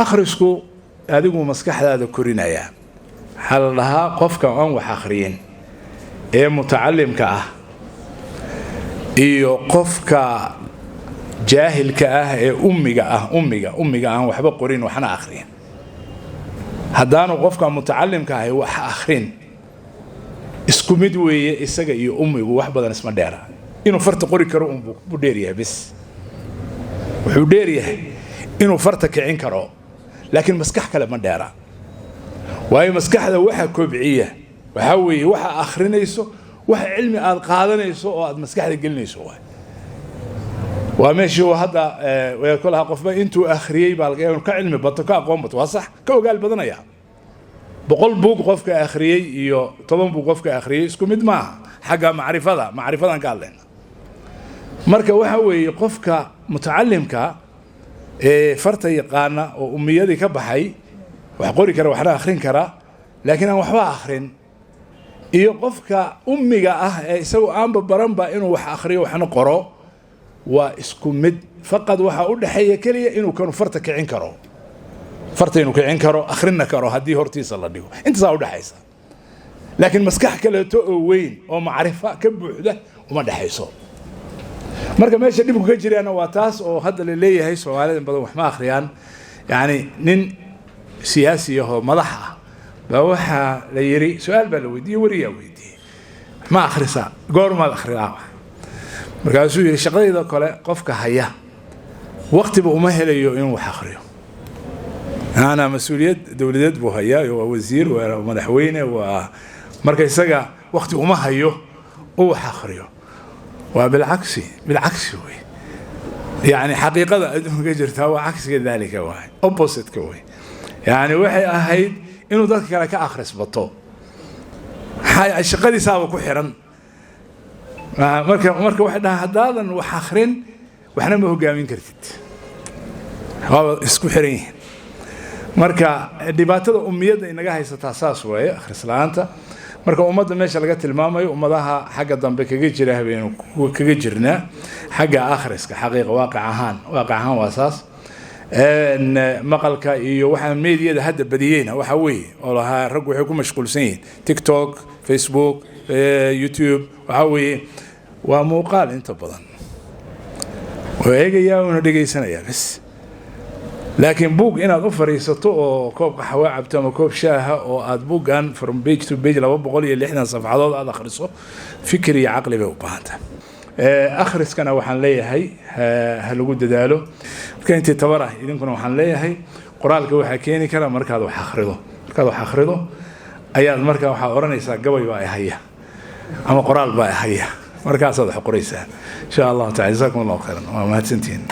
akhrisku adigu maskaxdaada korinaya hal laha qofka aan wax akhriyin ee mutacallimka ah iyo qofka jaahilka ah ee ummiga aan waxba qorin waxna akhriyin haddaanu qofka mutacallimka ah wax akhrin isku mid weeye isaga iyo ummigu wax badan isma dheera inuu farta qori karo uu dheeriyahay bis wuxuu dheeriyahay inuu farta kicin karo laakiin maskax kale ma dheera waayo maskaxda waxa kobciya waxa weeye waxa akhrinayso waxa cilmi aad qaadanayso oo aad maskaxda gelinayso waa meeshii hadda way kulaha qofba intuu akhriyay baa laga ka cilmi bato ka aqoon bato waa sax ka ogaal badanaya boqol buug qofka akhriyay iyo 10 buug qofka akhriyay isku mid ma xaga macrifadan ka hadlayna marka waxa weeye qofka mutacallimka ee farta yaqaana oo ummiyadii ka baxay wax qori kara waxna akhrin kara laakiin aan waxba akhrin iyo qofka ummiga ah ee isagu aan baran ba inuu wax akhriyo waxna qoro waa isku mid faqad waxa u dhaxeeya kaliya inuu kan farta kicin karo farta inuu kicin karo akhrinna karo hadii hortiisa la dhigo inta u dhaxaysa laakiin maskax kale oo weyn oo macrifa ka buuxda uma dhaxayso marka meesha dibku ka jirana waa taas oo hadda la leeyahay Soomaalida badan wax ma akhriyaan yaani nin siyaasi ah madax ah baa waxa la yiri su'aal baa la weydiiyay wariya weydiiyay ma akhrisa goor ma akhriyaa markaasuu yiri shaqadayda kale qofka haya waqtiba uma helayo inuu wax akhriyo ana mas'uuliyad dawladeed buu hayaa oo wasiir waa madaxweyne waa marka isaga waqti uma hayo oo wax akhriyo وبالعكس وي يعني حقيقة أدوم جرتها وعكس ذلك واحد opposite كوي يعني وحي أهيد إنه ذاك كلا كآخر سبطه حي الشقة ساوى كحرا مركب واحد هذا وحاخرين وإحنا ما هو جامين كرتت هذا اسكو حرين مركب دباتة أمية إنك هاي ستاساس ويا آخر سلانته marka ummadda meesha laga tilmaamayo ummadaha xagga dambe kaga jira habeen kaga jirna xagga akhriska xaqiiqa waaqic ahaan waa saas maqalka iyo waxa meediyada hadda badiyayna waxa weeye oo laha rag waxay ku mashquulsan yihiin TikTok Facebook YouTube waxa weeye waa muuqaal inta badan oo eegaya oo dhageysanaya bas لكن بوق إن أضيف فريسته أو كوب قهوة عبته أو كوب شاهة أو أدبوقان from page to page لو بقولي اللي إحنا صفحات هذا أخرسه فكري عقلي بوبانته أخرس كان وحن ليه هاي هالوجود داله كانت تبره إذا كنا وحن ليه هاي قرال كوا حكيني كلا مركز وحخرده أيام مركز وحورني ساقوي بقى هيا أما قرال بقى هيا مركز هذا حقريسه إن شاء الله تعالى جزاكم الله خيرا وما تنتين